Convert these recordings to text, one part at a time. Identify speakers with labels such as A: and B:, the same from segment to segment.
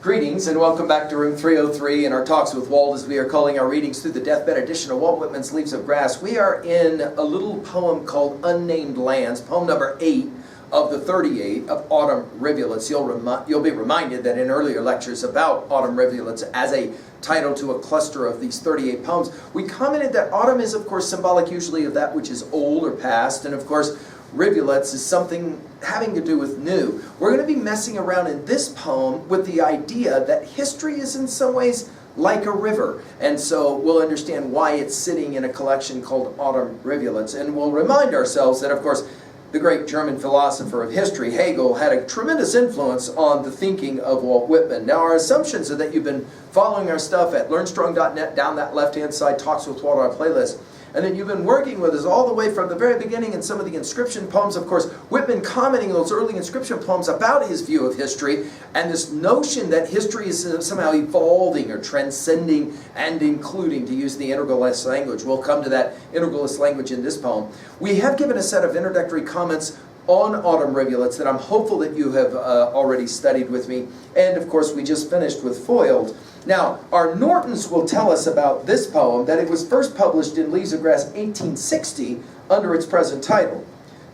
A: Greetings and welcome back to Room 303 and our talks with Walt as we are calling our readings through the deathbed edition of Walt Whitman's Leaves of Grass. We are in a little poem called Unnamed Lands, poem number 8 of the 38 of Autumn Rivulets. You'll be reminded that in earlier lectures about Autumn Rivulets as a title to a cluster of these 38 poems, we commented that autumn is of course symbolic usually of that which is old or past, and of course rivulets is something having to do with new. We're going to be messing around in this poem with the idea that history is in some ways like a river, and so we'll understand why it's sitting in a collection called Autumn Rivulets, and we'll remind ourselves that of course the great German philosopher of history, Hegel, had a tremendous influence on the thinking of Walt Whitman. Now our assumptions are that you've been following our stuff at learnstrong.net, down that left-hand side, Talks with Walt, our playlist. And then you've been working with us all the way from the very beginning in some of the inscription poems. Of course, Whitman commenting on those early inscription poems about his view of history and this notion that history is somehow evolving or transcending and including, to use the integralist language. We'll come to that integralist language in this poem. We have given a set of introductory comments on Autumn Rivulets that I'm hopeful that you have already studied with me. And of course, we just finished with Foiled. Now, our Nortons will tell us about this poem that it was first published in Leaves of Grass 1860 under its present title.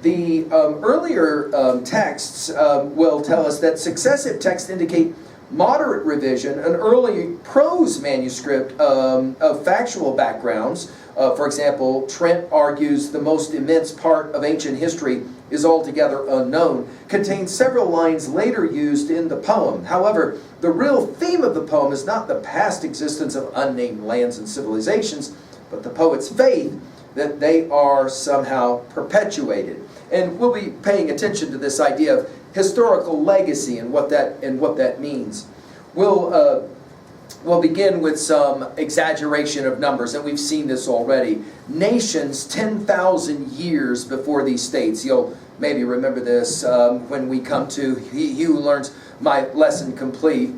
A: The earlier texts will tell us that successive texts indicate moderate revision, an early prose manuscript of factual backgrounds. For example, Trent argues the most immense part of ancient history is altogether unknown, contains several lines later used in the poem. However, the real theme of the poem is not the past existence of unnamed lands and civilizations, but the poet's faith that they are somehow perpetuated. And we'll be paying attention to this idea of historical legacy and what that means. We'll begin with some exaggeration of numbers, and we've seen this already. Nations 10,000 years before these states. You'll maybe remember this when we come to He Who Learns My Lesson Complete.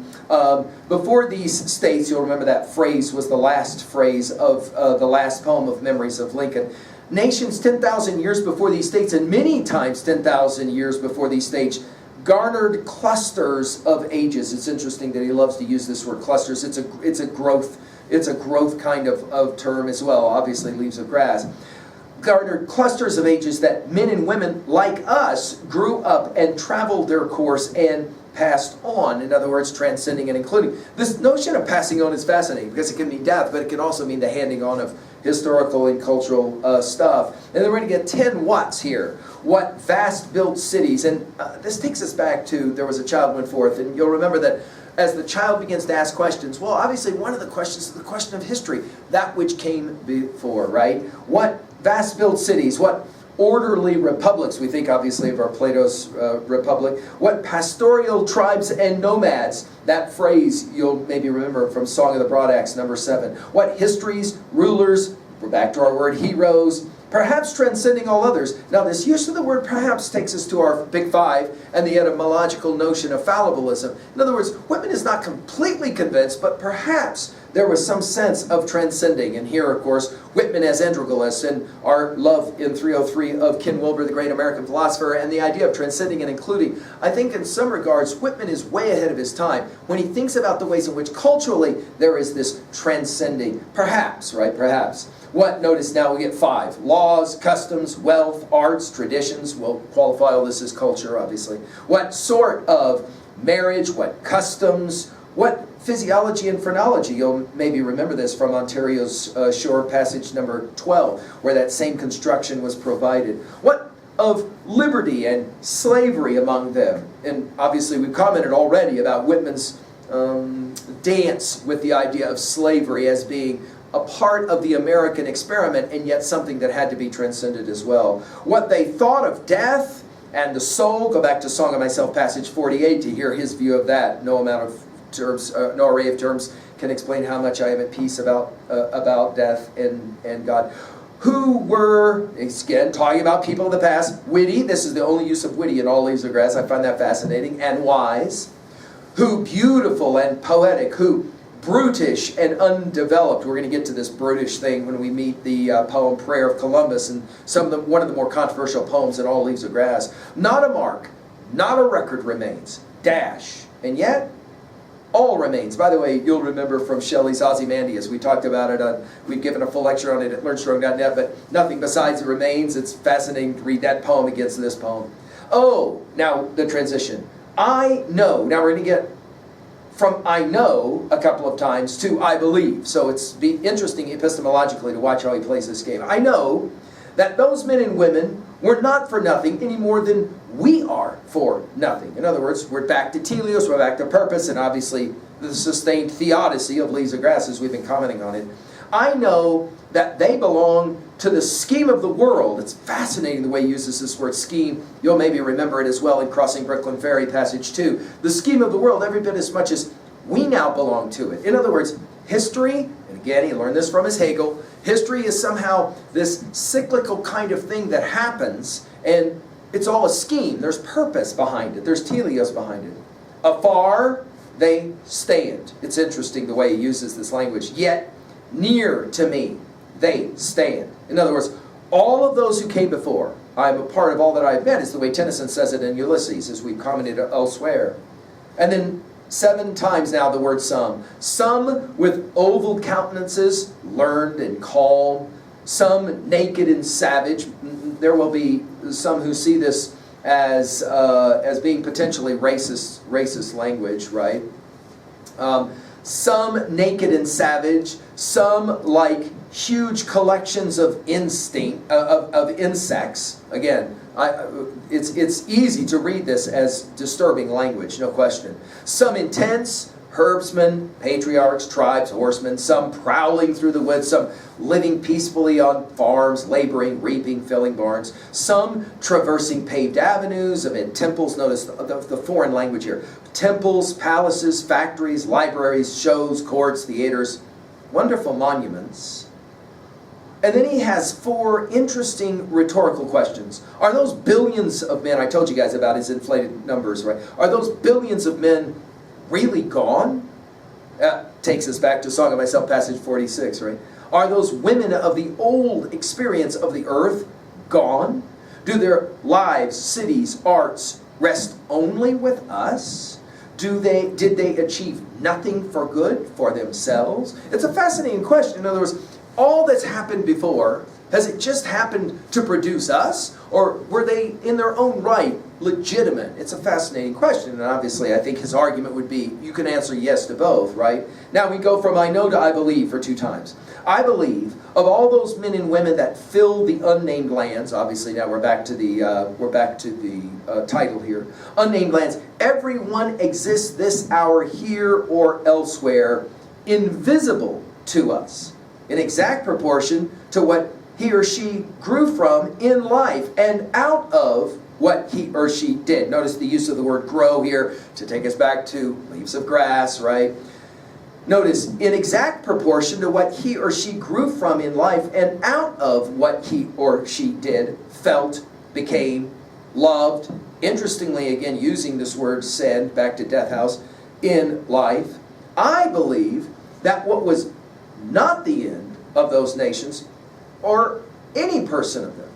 A: Before these states, you'll remember that phrase was the last phrase of the last poem of Memories of Lincoln. Nations 10,000 years before these states, and many times 10,000 years before these states, garnered clusters of ages. It's interesting that he loves to use this word clusters. It's a growth kind of term as well. Obviously, Leaves of Grass. Garnered clusters of ages that men and women like us grew up and traveled their course and passed on. In other words, transcending and including. This notion of passing on is fascinating because it can mean death, but it can also mean the handing on of historical and cultural stuff. And then we're going to get 10 whats here. What vast built cities. And this takes us back to There Was a Child Went Forth. And you'll remember that as the child begins to ask questions, well, obviously one of the questions is the question of history. That which came before, right? What vast built cities. What orderly republics. We think obviously of our Plato's republic. What pastoral tribes and nomads. That phrase you'll maybe remember from Song of the Broadaxe, number 7. What histories, rulers, we're back to our word heroes, perhaps transcending all others. Now this use of the word perhaps takes us to our big 5 and the etymological notion of fallibilism. In other words, Whitman is not completely convinced, but perhaps there was some sense of transcending. And here, of course, Whitman as integralist and our love in 303 of Ken Wilber, the great American philosopher, and the idea of transcending and including. I think in some regards, Whitman is way ahead of his time when he thinks about the ways in which culturally there is this transcending. Perhaps, right? Perhaps. What? Notice now we get 5. Laws, customs, wealth, arts, traditions. We'll qualify all this as culture, obviously. What sort of marriage? What customs? What physiology and phrenology? You'll maybe remember this from Ontario's Shore Passage number 12, where that same construction was provided. What of liberty and slavery among them? And obviously we've commented already about Whitman's dance with the idea of slavery as being a part of the American experiment, and yet something that had to be transcended as well. What they thought of death and the soul. Go back to Song of Myself, passage 48, to hear his view of that. No amount of terms, no array of terms can explain how much I am at peace about death and God. Who were, again, talking about people of the past, witty. This is the only use of witty in all Leaves of Grass. I find that fascinating. And wise. Who beautiful and poetic. Who brutish and undeveloped. We're going to get to this brutish thing when we meet the poem Prayer of Columbus, and one of the more controversial poems in all Leaves of Grass. Not a mark, not a record remains, dash, and yet all remains. By the way, you'll remember from Shelley's Ozymandias, we talked about it, we've given a full lecture on it at learnstrong.net, but nothing besides remains. It's fascinating to read that poem against this poem. Oh, now the transition. I know. Now we're going to get from I know a couple of times to I believe. So it's be interesting epistemologically to watch how he plays this game. I know that those men and women were not for nothing any more than we are for nothing. In other words, we're back to teleos, we're back to purpose, and obviously the sustained theodicy of leaves of grass as we've been commenting on it. I know that they belong to the scheme of the world. It's fascinating the way he uses this word scheme. You'll maybe remember it as well in Crossing Brooklyn Ferry, passage 2. The scheme of the world, every bit as much as we now belong to it. In other words, history, and again, he learned this from his Hegel, history is somehow this cyclical kind of thing that happens, and it's all a scheme. There's purpose behind it. There's teleos behind it. Afar, they stand. It's interesting the way he uses this language. Yet, near to me, they stand. In other words, all of those who came before, I am a part of all that I have been, is the way Tennyson says it in Ulysses, as we've commented elsewhere. And then 7 times now the word some. Some with oval countenances, learned and calm. Some naked and savage. There will be some who see this as being potentially racist language, right? Some naked and savage. Some like huge collections of insects. Again, it's easy to read this as disturbing language, no question. Some intense, herbsmen, patriarchs, tribes, horsemen, some prowling through the woods, some living peacefully on farms, laboring, reaping, filling barns, some traversing paved avenues amid temples. Notice the foreign language here. Temples, palaces, factories, libraries, shows, courts, theaters, wonderful monuments. And then he has 4 interesting rhetorical questions. Are those billions of men, I told you guys about his inflated numbers, right? Are those billions of men really gone? Takes us back to Song of Myself, passage 46, right? Are those women of the old experience of the earth gone? Do their lives, cities, arts rest only with us? Did they achieve nothing for good for themselves? It's a fascinating question. In other words, all that's happened before, has it just happened to produce us? Or were they in their own right legitimate? It's a fascinating question, and obviously I think his argument would be, you can answer yes to both, right? Now we go from I know to I believe for 2 times. I believe of all those men and women that fill the unnamed lands, obviously now we're back to the title here, unnamed lands, everyone exists this hour here or elsewhere, invisible to us, in exact proportion to what he or she grew from in life and out of what he or she did. Notice the use of the word grow here to take us back to leaves of grass, right? Notice, in exact proportion to what he or she grew from in life and out of what he or she did, felt, became, loved. Interestingly, again, using this word said, back to Death House, in life. I believe that what was not the end of those nations, or any person of them.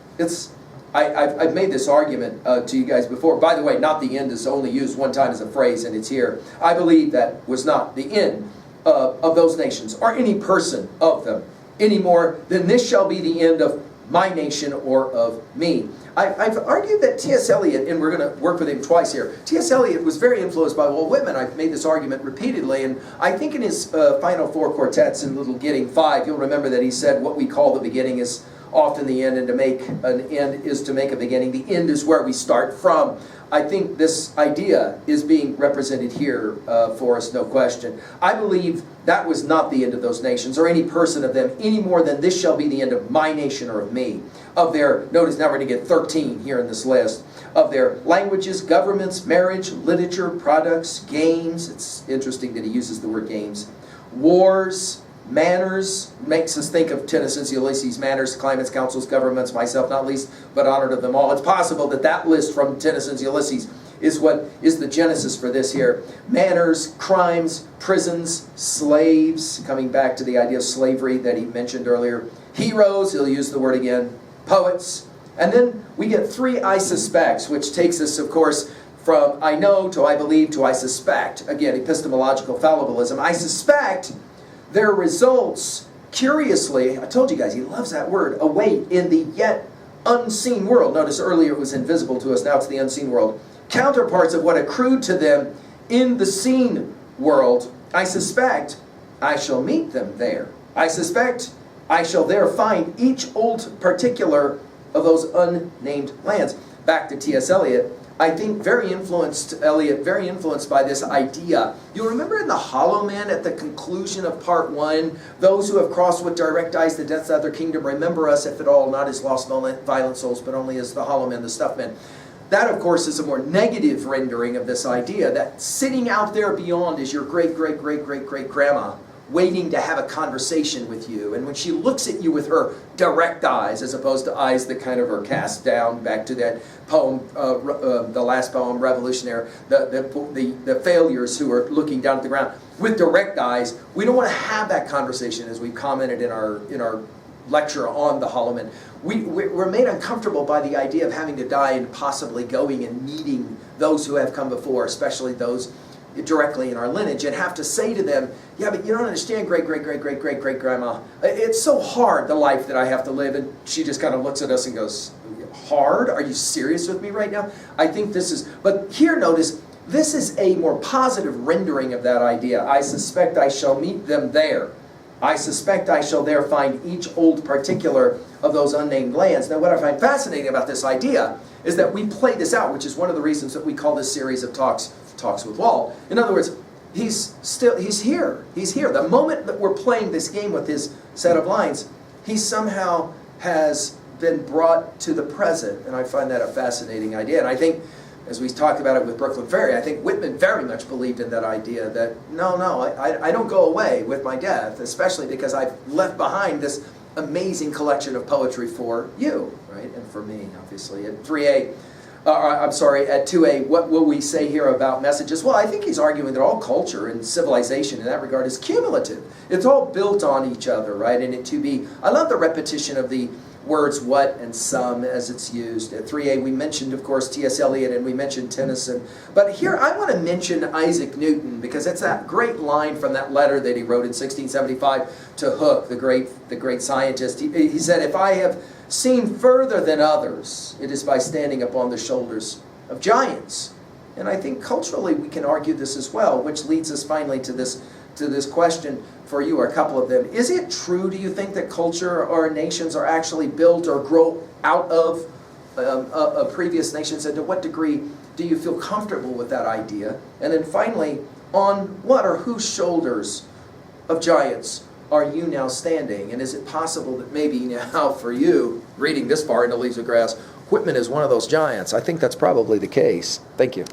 A: I've made this argument to you guys before. By the way, not the end is only used 1 time as a phrase, and it's here. I believe that was not the end of those nations, or any person of them, any more than this shall be the end of my nation or of me. I've argued that T.S. Eliot, and we're going to work with him twice here, T.S. Eliot was very influenced by Walt Whitman. I've made this argument repeatedly, and I think in his final 4 quartets in Little Gidding 5, you'll remember that he said what we call the beginning is often the end, and to make an end is to make a beginning. The end is where we start from. I think this idea is being represented here for us, no question. I believe that was not the end of those nations, or any person of them, any more than this shall be the end of my nation or of me. Of their, notice now we're going to get 13 here in this list, of their languages, governments, marriage, literature, products, games. It's interesting that he uses the word games. Wars, manners, makes us think of Tennyson's Ulysses, manners, climates, councils, governments, myself not least, but honored of them all. It's possible that that list from Tennyson's Ulysses is what is the genesis for this here. Manners, crimes, prisons, slaves, coming back to the idea of slavery that he mentioned earlier. Heroes, he'll use the word again. Poets. And then we get 3 I suspects, which takes us, of course, From I know to I believe to I suspect. Again, epistemological fallibilism. I suspect their results, curiously, I told you guys, he loves that word, await in the yet unseen world. Notice earlier it was invisible to us, now it's the unseen world. Counterparts of what accrued to them in the seen world. I suspect I shall meet them there. I suspect I shall there find each old particular of those unnamed lands. Back to T.S. Eliot. I think very influenced by this idea. You'll remember in The Hollow Man at the conclusion of part 1, those who have crossed with direct eyes the depths of their kingdom, remember us if at all, not as lost violent souls, but only as the hollow man, the stuffed man. That, of course, is a more negative rendering of this idea that sitting out there beyond is your great-great-great-great-great-grandma waiting to have a conversation with you. And when she looks at you with her direct eyes, as opposed to eyes that kind of are cast down, back to that poem, the last poem, Revolutionary, the failures who are looking down at the ground, with direct eyes, we don't want to have that conversation, as we commented in our lecture on the Hollow Man. We're made uncomfortable by the idea of having to die and possibly going and meeting those who have come before, especially those directly in our lineage, and have to say to them, yeah, but you don't understand, great-great-great-great-great-great-grandma. It's so hard, the life that I have to live. And she just kind of looks at us and goes, hard? Are you serious with me right now? I think this is, but here notice, this is a more positive rendering of that idea. I suspect I shall meet them there. I suspect I shall there find each old particular of those unnamed lands. Now, what I find fascinating about this idea is that we play this out, which is one of the reasons that we call this series of talks with Walt. In other words, he's here. He's here. The moment that we're playing this game with his set of lines, he somehow has been brought to the present, and I find that a fascinating idea. And I think, as we talked about it with Brooklyn Ferry, I think Whitman very much believed in that idea that, no, I don't go away with my death, especially because I've left behind this amazing collection of poetry for you, right? And for me, obviously. At 3A, at 2A, what will we say here about messages? Well, I think he's arguing that all culture and civilization in that regard is cumulative. It's all built on each other, right? And at 2B, I love the repetition of the words what and some as it's used. At 3A, we mentioned, of course, T.S. Eliot, and we mentioned Tennyson. But here, I want to mention Isaac Newton, because it's that great line from that letter that he wrote in 1675 to Hooke, the great scientist. He said, if I have seen further than others, it is by standing upon the shoulders of giants. And I think culturally we can argue this as well, which leads us finally to this question for you, or a couple of them. Is it true, do you think, that culture or nations are actually built or grow out of a previous nations? And to what degree do you feel comfortable with that idea? And then finally, on what or whose shoulders of giants are you now standing? And is it possible that maybe now for you, reading this far into Leaves of Grass, Whitman is one of those giants? I think that's probably the case. Thank you.